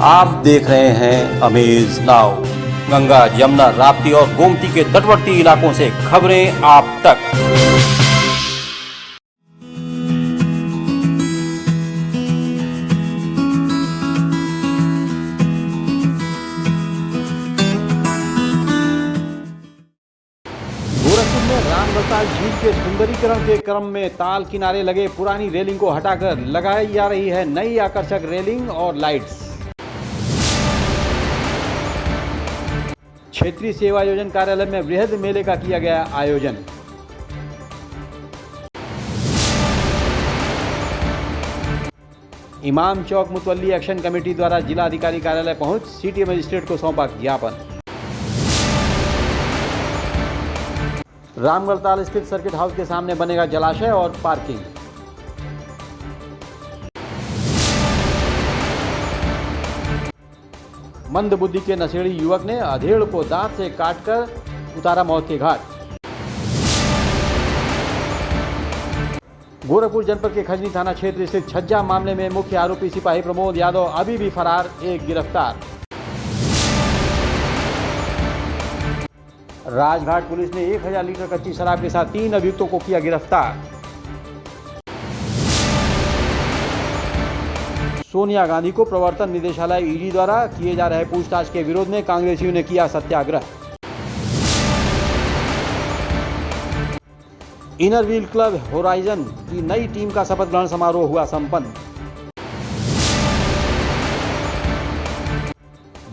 आप देख रहे हैं अमेज नाउ। गंगा, यमुना, राप्ती और गोमती के तटवर्ती इलाकों से खबरें आप तक। गोरखपुर में रामगढ़ताल झील के सुंदरीकरण के क्रम में ताल किनारे लगे पुरानी रेलिंग को हटाकर लगाई जा रही है नई आकर्षक रेलिंग और लाइट्स। क्षेत्रीय सेवा योजन कार्यालय में वृहद मेले का किया गया आयोजन। इमाम चौक मुतवल्ली एक्शन कमेटी द्वारा जिला अधिकारी कार्यालय पहुंच सिटी मजिस्ट्रेट को सौंपा ज्ञापन। रामगढ़ताल स्थित सर्किट हाउस के सामने बनेगा जलाशय और पार्किंग। मंद बुद्धि के नशेड़ी युवक ने अधेड़ को दांत से काटकर उतारा मौत के घाट। गोरखपुर जनपद के खजनी थाना क्षेत्र स्थित छज्जा मामले में मुख्य आरोपी सिपाही प्रमोद यादव अभी भी फरार, एक गिरफ्तार। राजघाट पुलिस ने 1000 लीटर कच्ची शराब के साथ 3 अभियुक्तों को किया गिरफ्तार। सोनिया गांधी को प्रवर्तन निदेशालय ईडी द्वारा किए जा रहे पूछताछ के विरोध में कांग्रेसियों ने किया सत्याग्रह। इनर व्हील क्लब होराइजन की नई टीम का शपथ ग्रहण समारोह हुआ संपन्न।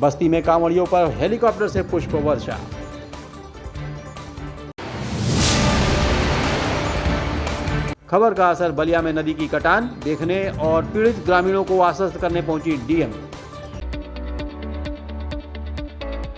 बस्ती में कांवड़ियों पर हेलीकॉप्टर से पुष्प वर्षा। खबर का असर बलिया में नदी की कटान देखने और पीड़ित ग्रामीणों को आश्वस्त करने पहुंची डीएम।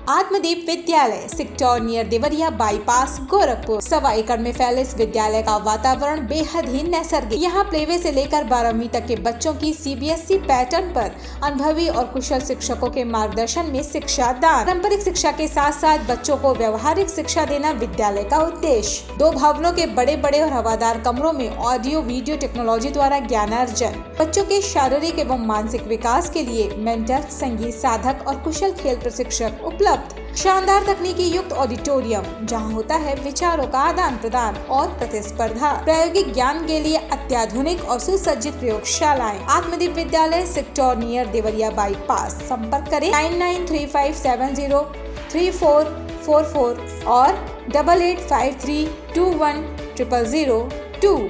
आत्मदीप विद्यालय sector near Deoria bypass Gorakhpur. 1.25 एकड़ में फैले इस विद्यालय का वातावरण बेहद ही नैसर्गिक। यहाँ प्लेवे से लेकर 12वीं तक के बच्चों की सीबीएसई पैटर्न पर अनुभवी और कुशल शिक्षकों के मार्गदर्शन में शिक्षा दान। पारंपरिक शिक्षा के साथ साथ बच्चों को व्यवहारिक शिक्षा देना विद्यालय का उद्देश्य। 2 भवनों के बड़े बड़े और हवादार कमरों में ऑडियो वीडियो टेक्नोलॉजी द्वारा ज्ञानार्जन। बच्चों के शारीरिक एवं मानसिक विकास के लिए मेंटर, संगीत साधक और कुशल खेल प्रशिक्षक उपलब्ध। शानदार तकनीकी युक्त ऑडिटोरियम जहां होता है विचारों का आदान प्रदान और प्रतिस्पर्धा। प्रायोगिक ज्ञान के लिए अत्याधुनिक और सुसज्जित प्रयोगशालाएं। आत्मदीप विद्यालय सेक्टर नियर देवरिया बाईपास। संपर्क करें 9935703444 और 8853210002।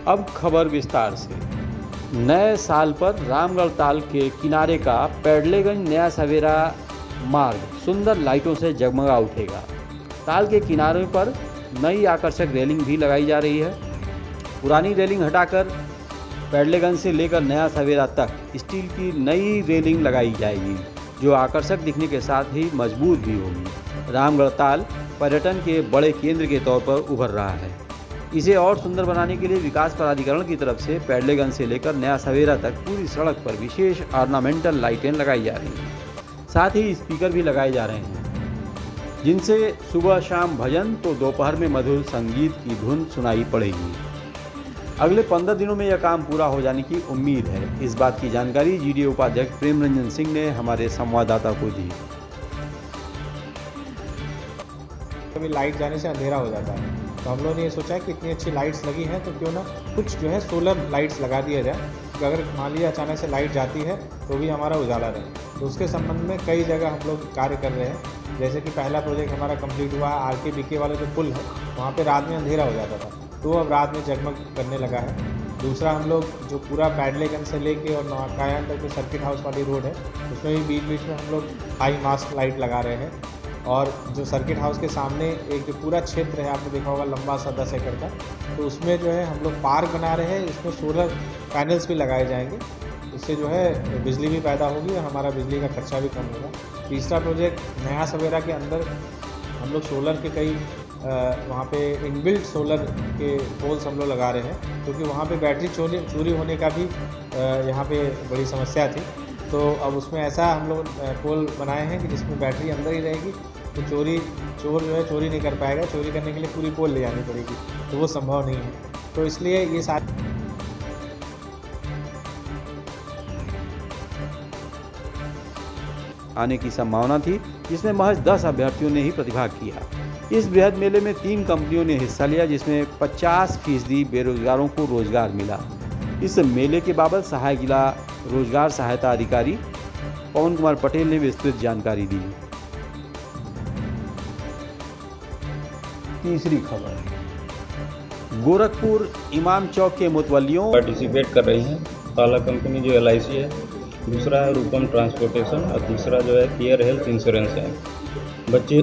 अब खबर विस्तार से। नए साल पर रामगढ़ताल के किनारे का पैडलेगंज नया सवेरा मार्ग सुंदर लाइटों से जगमगा उठेगा। ताल के किनारे पर नई आकर्षक रेलिंग भी लगाई जा रही है। पुरानी रेलिंग हटाकर पैडलेगंज से लेकर नया सवेरा तक स्टील की नई रेलिंग लगाई जाएगी, जो आकर्षक दिखने के साथ ही मजबूत भी होगी। रामगढ़ताल पर्यटन के बड़े केंद्र के तौर पर उभर रहा है। इसे और सुंदर बनाने के लिए विकास प्राधिकरण की तरफ से पैडलेगंज से लेकर नया सवेरा तक पूरी सड़क पर विशेष ऑर्नामेंटल लाइटें लगाई जा रही हैं। साथ ही स्पीकर भी लगाए जा रहे हैं, जिनसे सुबह शाम भजन तो दोपहर में मधुर संगीत की धुन सुनाई पड़ेगी। अगले 15 दिनों में यह काम पूरा हो जाने की उम्मीद है। इस बात की जानकारी जीडीए उपाध्यक्ष प्रेम रंजन सिंह ने हमारे संवाददाता को दी। कभी लाइट जाने से अंधेरा हो जाता है, तो हम लोगों ने ये सोचा कि इतनी अच्छी लाइट्स लगी हैं तो क्यों ना कुछ जो है सोलर लाइट्स लगा दिया जाए, तो अगर मान लीजिए अचानक से लाइट जाती है तो भी हमारा उजाला रहे। तो उसके संबंध में कई जगह हम लोग कार्य कर रहे हैं। जैसे कि पहला प्रोजेक्ट हमारा कंप्लीट हुआ आरके बीके वाला जो पुल है, वहाँ पे रात में अंधेरा हो जाता था, तो अब रात में जगमग करने लगा है। दूसरा, हम लोग जो पूरा पैडलेगंज से लेके और नौकायन तक जो सर्किट हाउस वाली रोड है, उसमें भी बीच बीच में हम लोग हाई मास्ट लाइट लगा रहे हैं। और जो सर्किट हाउस के सामने एक जो पूरा क्षेत्र है, आपने देखा होगा लंबा सा 10 एकड़ का, तो उसमें जो है हम लोग पार्क बना रहे हैं। इसमें सोलर पैनल्स भी लगाए जाएंगे, इससे जो है बिजली भी पैदा होगी और हमारा बिजली का खर्चा भी कम होगा। तीसरा प्रोजेक्ट नया सवेरा के अंदर हम लोग सोलर के कई वहाँ पे इनबिल्ट सोलर के पोल्स हम लोग लगा रहे हैं, क्योंकि वहाँ पे बैटरी चोरी होने का भी यहाँ पे बड़ी समस्या थी। तो अब उसमें ऐसा हम लोग पोल बनाए हैं कि जिसमें बैटरी अंदर ही रहेगी, तो चोर जो है चोरी नहीं कर पाएगा। चोरी करने के लिए पूरी पोल ले जानी पड़ेगी, तो वो संभव नहीं है। तो इसलिए ये सारे आने की संभावना थी, जिसमें महज 10 अभ्यर्थियों ने ही प्रतिभाग किया। इस बृहद मेले में 3 कंपनियों ने हिस्सा लिया, जिसमें 50% बेरोजगारों को रोजगार मिला। इस मेले के बाबत सहायक जिला रोजगार सहायता अधिकारी पवन कुमार पटेल ने विस्तृत जानकारी दी। तीसरी खबर, गोरखपुर इमाम चौक के मुतवल्लियों पार्टिसिपेट कर रही हैं। पहला कंपनी जो LIC है, दूसरा है रूपम ट्रांसपोर्टेशन और तीसरा जो है केयर हेल्थ इंश्योरेंस है। बच्चे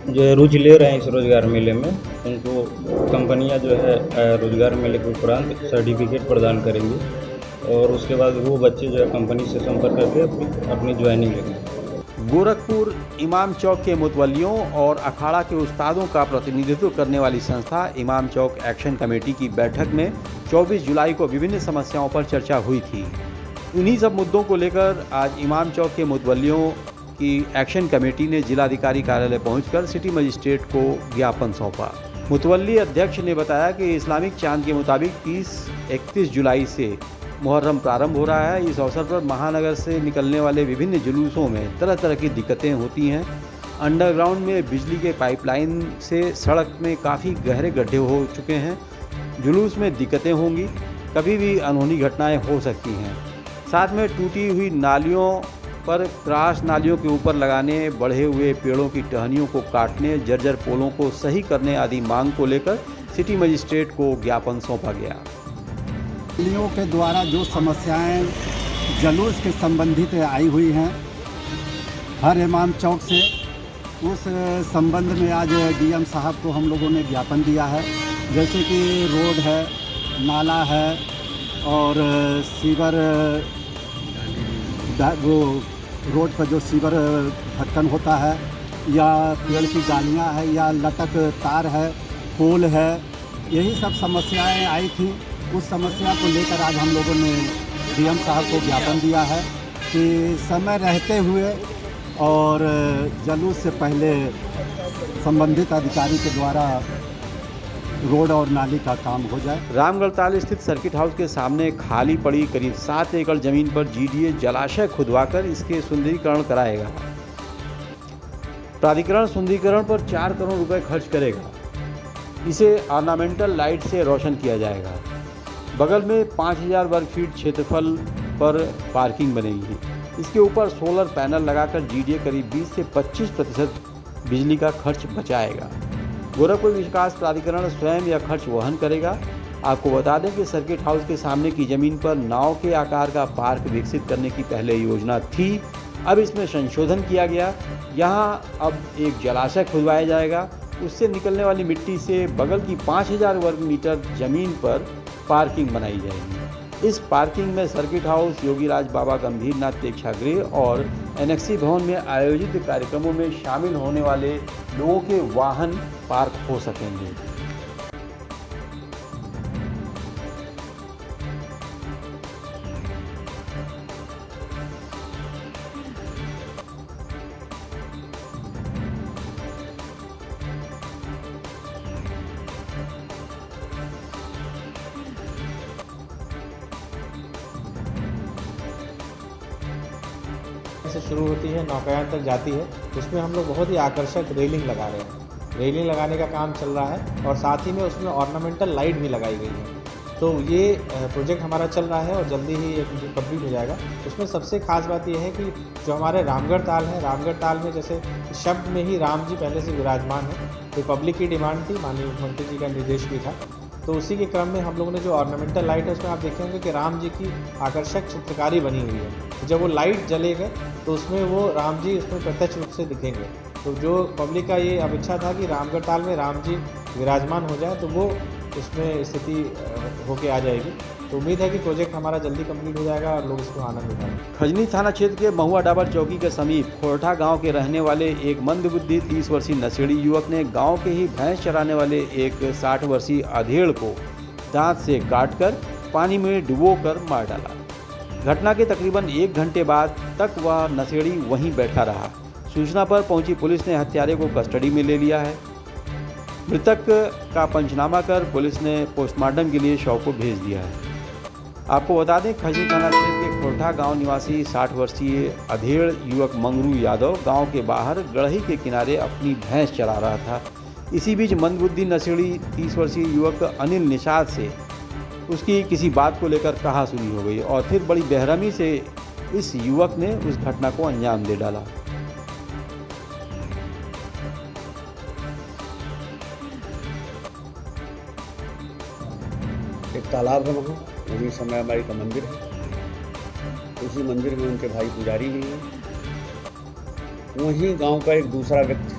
जो है रुचि ले रहे हैं इस रोजगार मेले में, उनको कंपनियां जो है रोजगार मेले के उपरांत सर्टिफिकेट प्रदान करेंगी और उसके बाद वो बच्चे जो है कंपनी से संपर्क करके अपनी ज्वाइनिंग लेंगे। गोरखपुर इमाम चौक के मुतवल्लियों और अखाड़ा के उस्तादों का प्रतिनिधित्व करने वाली संस्था इमाम चौक एक्शन कमेटी की बैठक में 24 जुलाई को विभिन्न समस्याओं पर चर्चा हुई थी। उन्हीं सब मुद्दों को लेकर आज इमाम चौक के मुतवल्लियों की एक्शन कमेटी ने जिलाधिकारी कार्यालय पहुंचकर सिटी मजिस्ट्रेट को ज्ञापन सौंपा। मुतवल्ली अध्यक्ष ने बताया कि इस्लामिक चांद के मुताबिक 30-31 जुलाई से मुहर्रम प्रारंभ हो रहा है। इस अवसर पर महानगर से निकलने वाले विभिन्न जुलूसों में तरह तरह की दिक्कतें होती हैं। अंडरग्राउंड में बिजली के पाइपलाइन से सड़क में काफ़ी गहरे गड्ढे हो चुके हैं। जुलूस में दिक्कतें होंगी, कभी भी अनहोनी घटनाएं हो सकती हैं। साथ में टूटी हुई नालियों पर क्रॉस नालियों के ऊपर लगाने, बढ़े हुए पेड़ों की टहनियों को काटने, जर्जर पोलों को सही करने आदि मांग को लेकर सिटी मजिस्ट्रेट को ज्ञापन सौंपा गया। के द्वारा जो समस्याएं जुलूस के संबंधित आई हुई हैं हर इमाम चौक से, उस संबंध में आज DM साहब को हम लोगों ने ज्ञापन दिया है। जैसे कि रोड है, नाला है और सीवर, वो रोड पर जो सीवर ढक्कन होता है या पेड़ की डालियाँ है या लटक तार है, पोल है, यही सब समस्याएं आई थी। उस समस्या को लेकर आज हम लोगों ने DM साहब को ज्ञापन दिया है कि समय रहते हुए और जुलूस से पहले संबंधित अधिकारी के द्वारा रोड और नाली का काम हो जाए। रामगढ़ ताल स्थित सर्किट हाउस के सामने खाली पड़ी करीब 7 एकड़ जमीन पर GDA जलाशय खुदवाकर इसके सुंदरीकरण कराएगा। प्राधिकरण सुंदरीकरण पर 4 करोड़ रुपए खर्च करेगा। इसे ऑर्नामेंटल लाइट से रोशन किया जाएगा। बगल में 5000 वर्ग फीट क्षेत्रफल पर पार्किंग बनेगी। इसके ऊपर सोलर पैनल लगाकर GDA करीब 20 से 25% बिजली का खर्च बचाएगा। गोरखपुर विकास प्राधिकरण स्वयं यह खर्च वहन करेगा। आपको बता दें कि सर्किट हाउस के सामने की जमीन पर नाव के आकार का पार्क विकसित करने की पहले योजना थी। अब इसमें संशोधन किया गया। यहाँ अब एक जलाशय खुदवाया जाएगा। उससे निकलने वाली मिट्टी से बगल की 5000 वर्ग मीटर जमीन पर पार्किंग बनाई जाएगी। इस पार्किंग में सर्किट हाउस, योगीराज बाबा गंभीरनाथ प्रेक्षागृह और एनेक्सी भवन में आयोजित कार्यक्रमों में शामिल होने वाले लोगों के वाहन पार्क हो सकेंगे। से शुरू होती है, नौकायान तक जाती है। उसमें हम लोग बहुत ही आकर्षक रेलिंग लगा रहे हैं। रेलिंग लगाने का काम चल रहा है और साथ ही में उसमें ऑर्नामेंटल लाइट भी लगाई गई है। तो ये प्रोजेक्ट हमारा चल रहा है और जल्दी ही ये कंप्लीट हो जाएगा। उसमें सबसे खास बात यह है कि जो हमारे रामगढ़ ताल है, रामगढ़ ताल में जैसे शब्द में ही राम जी पहले से विराजमान है, तो पब्लिक की डिमांड थी, माननीय मुख्यमंत्री जी का निर्देश भी था। तो उसी के क्रम में हम लोगों ने जो ऑर्नामेंटल लाइट है उसमें आप देखेंगे कि राम जी की आकर्षक चित्रकारी बनी हुई है। जब वो लाइट जलेगा तो उसमें वो राम जी उसमें प्रत्यक्ष रूप से दिखेंगे। तो जो पब्लिक का ये अपेक्षा था कि रामगढ़ ताल में राम जी विराजमान हो जाए, तो वो उसमें स्थिति होके आ जाएगी। तो उम्मीद है कि प्रोजेक्ट हमारा जल्दी कंप्लीट हो जाएगा और लोग इसको आनंद उठाएंगे। खजनी थाना क्षेत्र के महुआ डाबर चौकी के समीप खोरठा गांव के रहने वाले एक मंदबुद्धि 30 वर्षीय नशेड़ी युवक ने गांव के ही भैंस चराने वाले एक 60 वर्षीय अधेड़ को दांत से काटकर पानी में डुबोकर मार डाला। घटना के तकरीबन 1 घंटे बाद तक वह नशेड़ी वहीं बैठा रहा। सूचना पर पहुंची पुलिस ने हत्यारे को कस्टडी में ले लिया है। मृतक का पंचनामा कर पुलिस ने पोस्टमार्टम के लिए शव को भेज दिया है। आपको बता दें, खजनी थाना क्षेत्र के खोरठा गांव निवासी 60 वर्षीय अधेड़ युवक मंगरू यादव गांव के बाहर गढ़ही के किनारे अपनी भैंस चरा रहा था। इसी बीच मंदबुद्धि नशेड़ी 30 वर्षीय युवक अनिल निषाद से उसकी किसी बात को लेकर कहासुनी हो गई और फिर बड़ी बेरहमी से इस युवक ने उस घटना को अंजाम दे डाला। एक तालाब है वहाँ, वहीं समय माई का मंदिर है। उसी मंदिर में उनके भाई पुजारी भी हैं। वहीं गांव का एक दूसरा व्यक्ति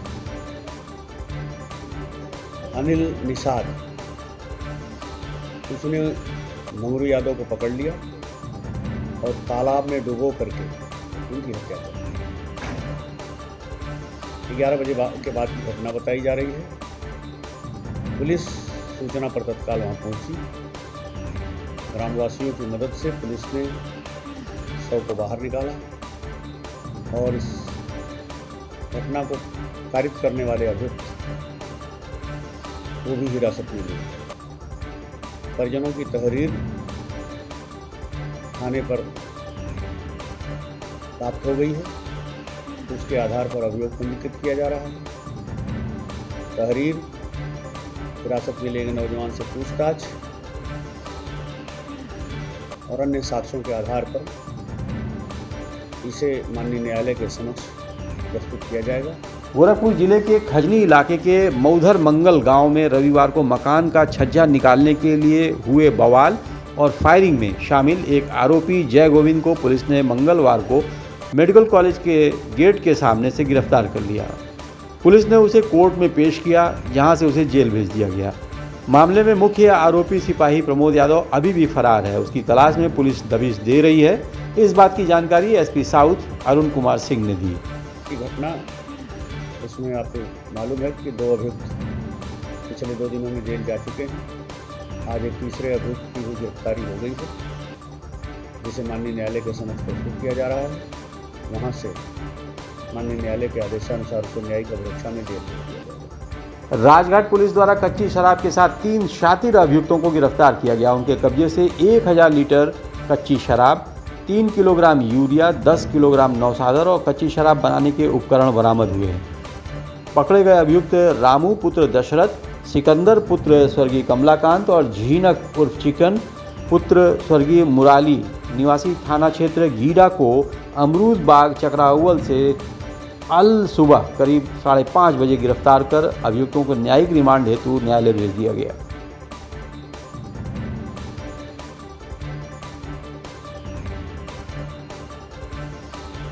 अनिल निषाद, उसने मंगरू यादव को पकड़ लिया और तालाब में डुबो करके उनकी हत्या कर दी। 11 बजे के बाद की घटना बताई जा रही है। पुलिस सूचना पर तत्काल वहाँ पहुंची। ग्रामवासियों की मदद से पुलिस ने शव को बाहर निकाला और इस घटना को कारित करने वाले अभियुक्त वो भी हिरासत में लिए। परिजनों की तहरीर थाने पर प्राप्त हो गई है। उसके आधार पर अभियोग पंजीकृत किया जा रहा है। तहरीर, हिरासत में लिए गए नौजवान से पूछताछ और अन्य साक्ष्यों के आधार पर इसे माननीय न्यायालय के समक्ष प्रस्तुत किया जाएगा। गोरखपुर जिले के खजनी इलाके के मऊधर मंगल गांव में रविवार को मकान का छज्जा निकालने के लिए हुए बवाल और फायरिंग में शामिल एक आरोपी जय गोविंद को पुलिस ने मंगलवार को मेडिकल कॉलेज के गेट के सामने से गिरफ्तार कर लिया। पुलिस ने उसे कोर्ट में पेश किया, जहां से उसे जेल भेज दिया गया। मामले में मुख्य आरोपी सिपाही प्रमोद यादव अभी भी फरार है। उसकी तलाश में पुलिस दबिश दे रही है। इस बात की जानकारी एसपी साउथ अरुण कुमार सिंह ने दी। घटना इसमें आपको मालूम है कि 2 अभियुक्त पिछले 2 दिनों में जेल जा चुके हैं। आज एक तीसरे अभियुक्त की गिरफ्तारी हो गई है, जिसे माननीय न्यायालय के समक्ष प्रस्तुत किया जा रहा है। वहाँ से माननीय न्यायालय के आदेशानुसार उसको न्यायिक अभिरक्षा में जेल भेज दिया जाएगा। राजघाट पुलिस द्वारा कच्ची शराब के साथ 3 शातिर अभियुक्तों को गिरफ्तार किया गया। उनके कब्जे से 1000 लीटर कच्ची शराब, 3 किलोग्राम यूरिया, 10 किलोग्राम नौसादर और कच्ची शराब बनाने के उपकरण बरामद हुए हैं। पकड़े गए अभियुक्त रामू पुत्र दशरथ, सिकंदर पुत्र स्वर्गीय कमलाकांत और झीनक उर्फ चिकन पुत्र स्वर्गीय मुराली निवासी थाना क्षेत्र गीडा को अमरूद बाग चक्राउल से अल सुबह करीब 5:30 बजे गिरफ्तार कर अभियुक्तों को न्यायिक रिमांड हेतु न्यायालय भेज दिया गया।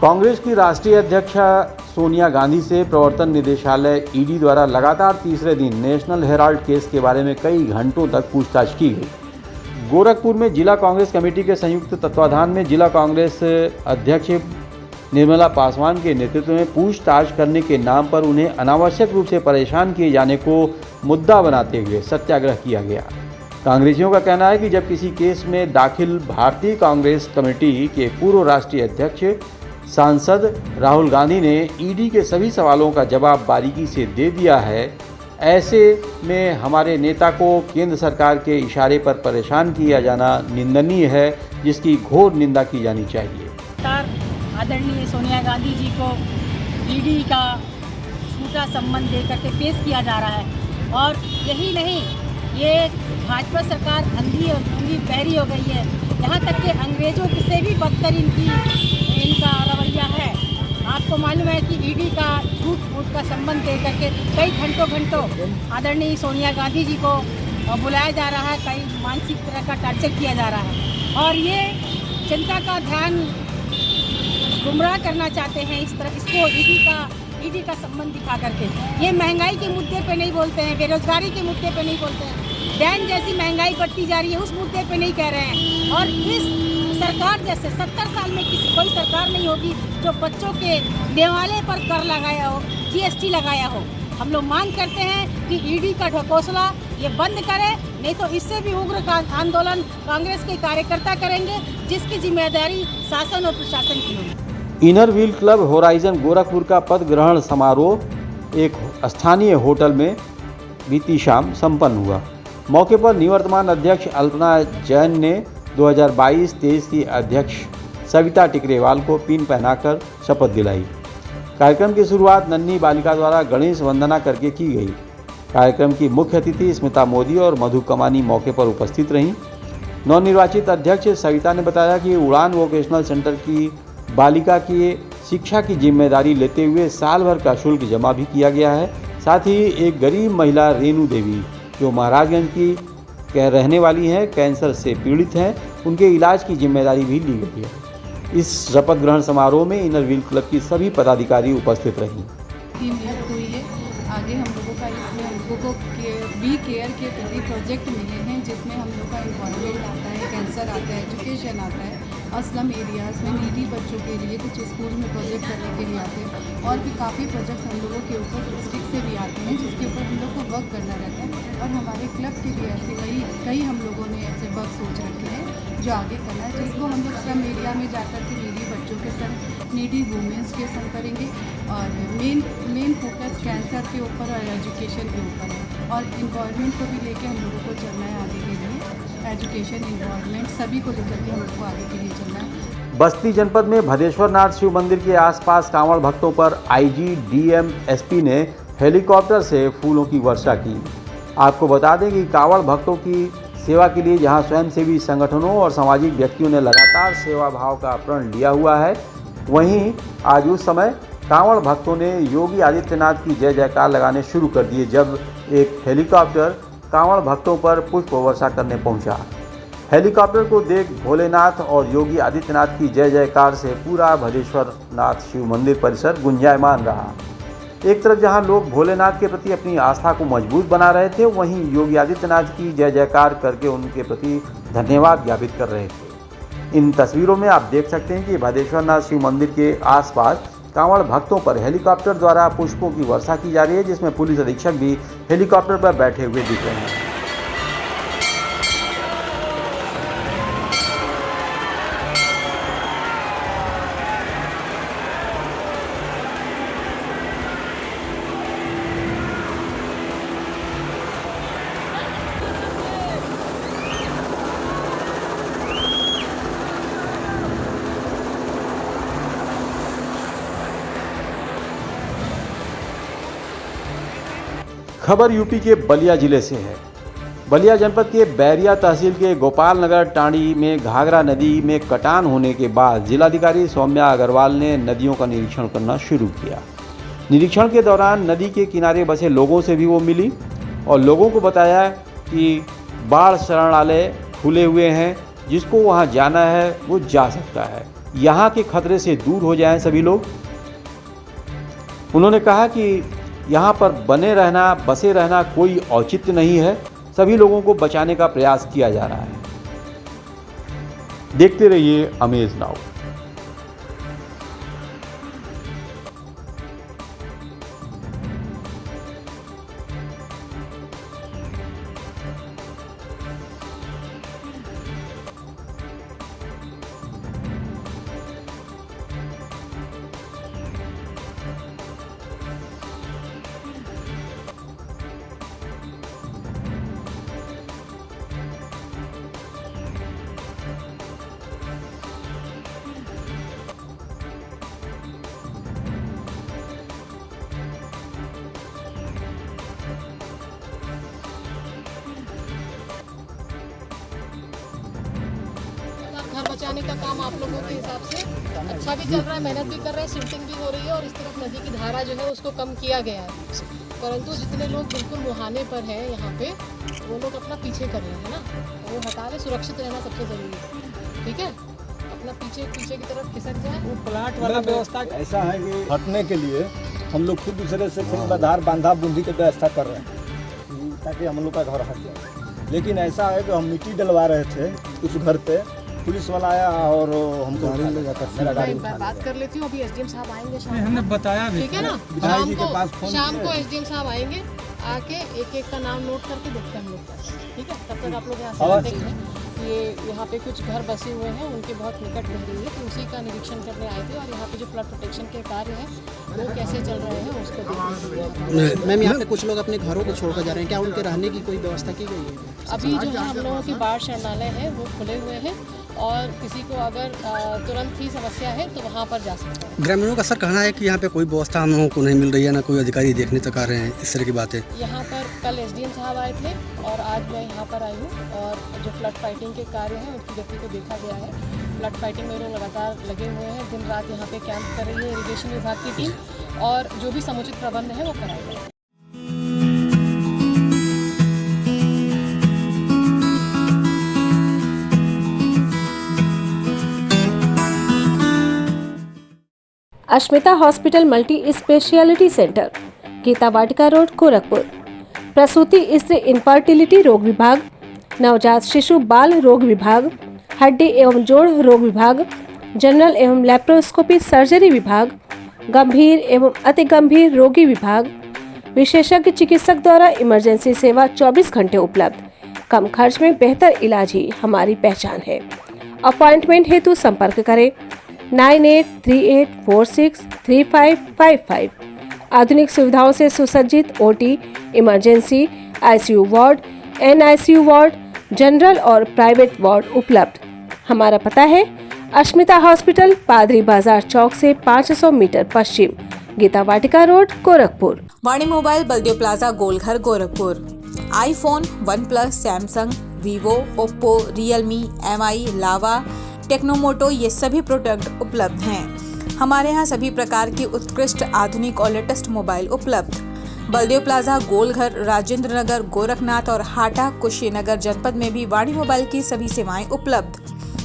कांग्रेस की राष्ट्रीय अध्यक्षा सोनिया गांधी से प्रवर्तन निदेशालय ईडी द्वारा लगातार तीसरे दिन नेशनल हेराल्ड केस के बारे में कई घंटों तक पूछताछ की गई। गोरखपुर में जिला कांग्रेस कमेटी के संयुक्त तत्वाधान में जिला कांग्रेस अध्यक्ष निर्मला पासवान के नेतृत्व में पूछताछ करने के नाम पर उन्हें अनावश्यक रूप से परेशान किए जाने को मुद्दा बनाते हुए सत्याग्रह किया गया। कांग्रेसियों का कहना है कि जब किसी केस में दाखिल भारतीय कांग्रेस कमेटी के पूर्व राष्ट्रीय अध्यक्ष सांसद राहुल गांधी ने ईडी के सभी सवालों का जवाब बारीकी से दे दिया है, ऐसे में हमारे नेता को केंद्र सरकार के इशारे पर परेशान किया जाना निंदनीय है, जिसकी घोर निंदा की जानी चाहिए। आदरणीय सोनिया गांधी जी को ईडी का झूठा संबंध दे करके पेश किया जा रहा है। और यही नहीं, ये भाजपा सरकार अंधी और गूंगी बहरी हो गई है। यहाँ तक कि अंग्रेजों से भी बदतर इनका रवैया है। आपको मालूम है कि ईडी का झूठ का संबंध दे करके कई घंटों आदरणीय सोनिया गांधी जी को बुलाया जा रहा है, कई मानसिक तरह का टॉर्चर किया जा रहा है और ये जनता का ध्यान गुमराह करना चाहते हैं। इस तरह इसको ईडी का संबंध दिखा करके ये महंगाई के मुद्दे पे नहीं बोलते हैं, बेरोजगारी के मुद्दे पे नहीं बोलते हैं, डैन जैसी महंगाई बढ़ती जा रही है उस मुद्दे पे नहीं कह रहे हैं। और इस सरकार जैसे 70 साल में कोई सरकार नहीं होगी जो बच्चों के देवालय पर कर लगाया हो, GST लगाया हो। हम लोग मांग करते हैं कि ईडी का ढकोसला ये बंद करे, नहीं तो इससे भी उग्र आंदोलन कांग्रेस के कार्यकर्ता करेंगे, जिसकी जिम्मेदारी शासन और प्रशासन की होगी। Inner wheel club horizon Gorakhpur का पद ग्रहण समारोह एक स्थानीय होटल में बीती शाम संपन्न हुआ। मौके पर निवर्तमान अध्यक्ष अल्पना जैन ने 2022-23 की अध्यक्ष सविता टिकरेवाल को पिन पहनाकर शपथ दिलाई। कार्यक्रम की शुरुआत नन्ही बालिका द्वारा गणेश वंदना करके की गई। कार्यक्रम की मुख्य अतिथि स्मिता मोदी और मधु कमानी मौके पर उपस्थित रहीं। नवनिर्वाचित अध्यक्ष सविता ने बताया कि उड़ान वोकेशनल सेंटर की बालिका की शिक्षा की जिम्मेदारी लेते हुए साल भर का शुल्क जमा भी किया गया है। साथ ही एक गरीब महिला रेणु देवी जो महाराजगंज की रहने वाली हैं, कैंसर से पीड़ित हैं, उनके इलाज की जिम्मेदारी भी ली गई है। इस शपथ ग्रहण समारोह में इनर व्हील क्लब की सभी पदाधिकारी उपस्थित रहीं। नियुक्त हुई है। आगे हम लोगों का इसमें हम लोगों को वी केयर के प्रति प्रोजेक्ट मिले हैं, जिसमें हम लोग का इन्वॉल्वमेंट आता है, कैंसर आता है, एजुकेशन आता है और स्लम एरियाज़ में नीडी बच्चों के लिए कुछ स्कूल में प्रोजेक्ट करने के लिए आते हैं और भी काफ़ी प्रोजेक्ट्स हम लोगों के ऊपर डिस्ट्रिक्ट से भी आते हैं, जिसके ऊपर हम लोग को वर्क करना रहता है। और हमारे क्लब के भी ऐसे कई हम लोगों ने ऐसे वर्क सोच रखे हैं जो आगे करना है, जिसको हम लोग स्लम एरिया में जाकर के नीडी बच्चों के संग, नीडी वुमेंस के संग करेंगे और मेन फोकस कैंसर के ऊपर और एजुकेशन के ऊपर है और इन्वॉल्वमेंट को भी लेके हम लोगों को चलना है आगे के लिए। एजुकेशन इन्वॉल्वमेंट सभी को लेकर के हम लोग को आगे के लिए चलना है। बस्ती जनपद में भदेश्वरनाथ शिव मंदिर के आसपास कांवड़ भक्तों पर आईजी, डीएम, एसपी ने हेलीकॉप्टर से फूलों की वर्षा की। आपको बता दें कि कांवड़ भक्तों की सेवा के लिए जहां स्वयंसेवी संगठनों और सामाजिक व्यक्तियों ने लगातार सेवा भाव का प्रण लिया हुआ है, वहीं आज उस समय कांवड़ भक्तों ने योगी आदित्यनाथ की जय जयकार लगाने शुरू कर दिए जब एक हेलीकॉप्टर कांवड़ भक्तों पर पुष्प वर्षा करने पहुंचा। हेलीकॉप्टर को देख भोलेनाथ और योगी आदित्यनाथ की जय जयकार से पूरा भदेश्वरनाथ शिव मंदिर परिसर गुंजायमान रहा। एक तरफ जहां लोग भोलेनाथ के प्रति अपनी आस्था को मजबूत बना रहे थे, वहीं योगी आदित्यनाथ की जय जयकार करके उनके प्रति धन्यवाद ज्ञापित कर रहे थे। इन तस्वीरों में आप देख सकते हैं कि भदेश्वरनाथ शिव मंदिर के आसपास कांवड़ भक्तों पर हेलीकॉप्टर द्वारा पुष्पों की वर्षा की जा रही है, जिसमें पुलिस अधीक्षक भी हेलीकॉप्टर पर बैठे हुए दिख रहे हैं। खबर यूपी के बलिया जिले से है। बलिया जनपद के बैरिया तहसील के गोपाल नगर टांडी में घाघरा नदी में कटान होने के बाद जिलाधिकारी सौम्या अग्रवाल ने नदियों का निरीक्षण करना शुरू किया। निरीक्षण के दौरान नदी के किनारे बसे लोगों से भी वो मिली और लोगों को बताया कि बाढ़ शरणालय खुले हुए हैं, जिसको वहाँ जाना है वो जा सकता है, यहाँ के खतरे से दूर हो जाएं सभी लोग। उन्होंने कहा कि यहाँ पर बसे रहना कोई औचित्य नहीं है, सभी लोगों को बचाने का प्रयास किया जा रहा है। देखते रहिए अमेज नाउ। घर बचाने का काम आप लोगों के हिसाब से अच्छा भी चल रहा है, मेहनत भी कर रहे हैं, सिल्टिंग भी हो रही है और इस तरफ नदी की धारा जो है उसको कम किया गया है। परंतु जितने लोग बिल्कुल मुहाने पर हैं यहाँ पे, वो लोग अपना पीछे कर रहे हैं ना, वो हटा रहे। सुरक्षित रहना सबसे ज़रूरी है, ठीक है। अपना पीछे की तरफ खिसक जाए। वो प्लाट वाला व्यवस्था ऐसा है कि हटने के लिए हम लोग खुद दूसरे से फिर बाधार बांधा बूंदी की व्यवस्था कर रहे हैं ताकि हम लोग का घर हट जाए। लेकिन ऐसा है कि हम मिट्टी डलवा रहे थे उस घर पे, पुलिस वाला आया और हमको ले जाकर मेरा गाड़ी बात कर लेती हूँ। अभी एसडीएम साहब आएंगे शाम को, हमने बताया भी, ठीक है ना। शाम को एसडीएम साहब आएंगे, आके एक एक का नाम नोट करके देखते हैं हम लोग, ठीक है। तब तक आप लोग यहाँ से देखें। ये यहाँ पे कुछ घर बसे हुए हैं, उनके बहुत निकट रह रही है, तो उसी का निरीक्षण करने आए थे और यहाँ पे जो फ्लड प्रोटेक्शन के कार्य हैं वो कैसे चल रहे हैं उसको देखने। मैम, यहाँ पे कुछ लोग अपने घरों को छोड़कर जा रहे हैं, क्या उनके रहने की कोई व्यवस्था की गई है? अभी जो है हम लोगों के बाढ़ शरणालय हैं वो खुले हुए हैं और किसी को अगर तुरंत ही समस्या है तो वहाँ पर जा सकते हैं। ग्रामीणों का सर कहना है कि यहाँ पे कोई व्यवस्था हम लोगों को नहीं मिल रही है, ना कोई अधिकारी देखने तक आ रहे हैं, इस तरह की बातें। यहाँ पर कल एसडीएम साहब आए थे और आज मैं यहाँ पर आई हूँ और जो फ्लड फाइटिंग के कार्य हैं उनकी गति को देखा गया है। फ्लड फाइटिंग में लोग लगातार लगे हुए हैं, दिन रात यहाँ पे कैंप कर रही है इरिगेशन विभाग की टीम और जो भी समुचित प्रबंध है वो कराए गए। Ashmita hospital multi speciality centre, Gita Vatika road, Gorakhpur. प्रसूति स्त्री इनफर्टिलिटी रोग विभाग, नवजात शिशु बाल रोग विभाग, हड्डी एवं जोड़ रोग विभाग, जनरल एवं लैप्रोस्कोपी सर्जरी विभाग, गंभीर एवं अति गंभीर रोगी विभाग, विशेषज्ञ चिकित्सक द्वारा इमरजेंसी सेवा 24 घंटे उपलब्ध। कम खर्च में बेहतर इलाज ही हमारी पहचान है। अपॉइंटमेंट हेतु संपर्क करें 9838463555। आधुनिक सुविधाओं से सुसज्जित OT, emergency, ICU ward, NICU ward, general और प्राइवेट वार्ड उपलब्ध। हमारा पता है अश्मिता हॉस्पिटल, पादरी बाजार चौक से 500 मीटर पश्चिम, Gita Vatika road, Gorakhpur. Vani mobile, Baldev plaza, Golghar, Gorakhpur. IPhone, OnePlus, Samsung, Vivo, Oppo, Realme, MI, Lava, Tecno Moto ये सभी प्रोडक्ट उपलब्ध हैं। हमारे यहाँ सभी प्रकार की उत्कृष्ट आधुनिक और लेटेस्ट मोबाइल उपलब्ध। बलदेव प्लाजा, गोलघर, राजेंद्र नगर, गोरखनाथ और हाटा, कुशीनगर जनपद में भी वाणी मोबाइल की सभी सेवाएं उपलब्ध।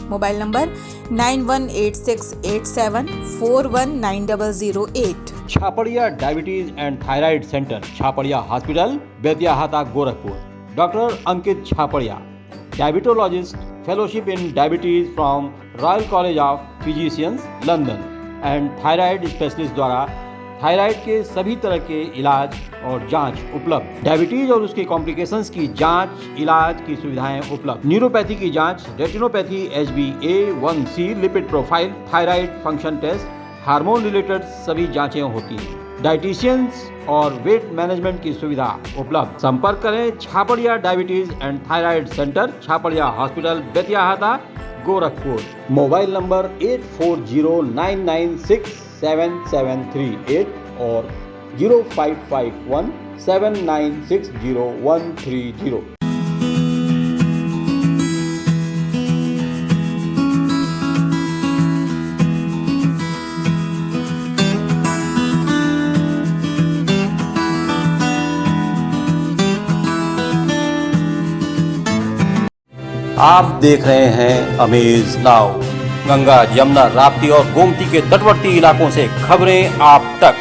Mobile number 918687419008। Chhapadia diabetes and thyroid centre, Chhapadia hospital, Betiahata, Gorakhpur. Doctor Ankit Chhapadia, diabetologist, fellowship in diabetes from Royal College of Physicians, London and thyroid specialist द्वारा थायराइड के सभी तरह के इलाज और जांच उपलब्ध। डायबिटीज और उसके कॉम्प्लिकेशंस की जांच, इलाज की सुविधाएं उपलब्ध। न्यूरोपैथी की जांच, retinopathy, HbA1c, lipid profile, thyroid function test, hormone related सभी जांचें होती हैं। डाइटिशियंस और वेट मैनेजमेंट की सुविधा उपलब्ध। संपर्क करें Chhapadia diabetes and thyroid centre, Chhapadia hospital, Betiahata, Gorakhpur. Mobile number 8409967738 और 0551796013 आप देख रहे हैं अमेज नाउ। गंगा, यमुना, राप्ती और गोमती के तटवर्ती इलाकों से खबरें आप तक।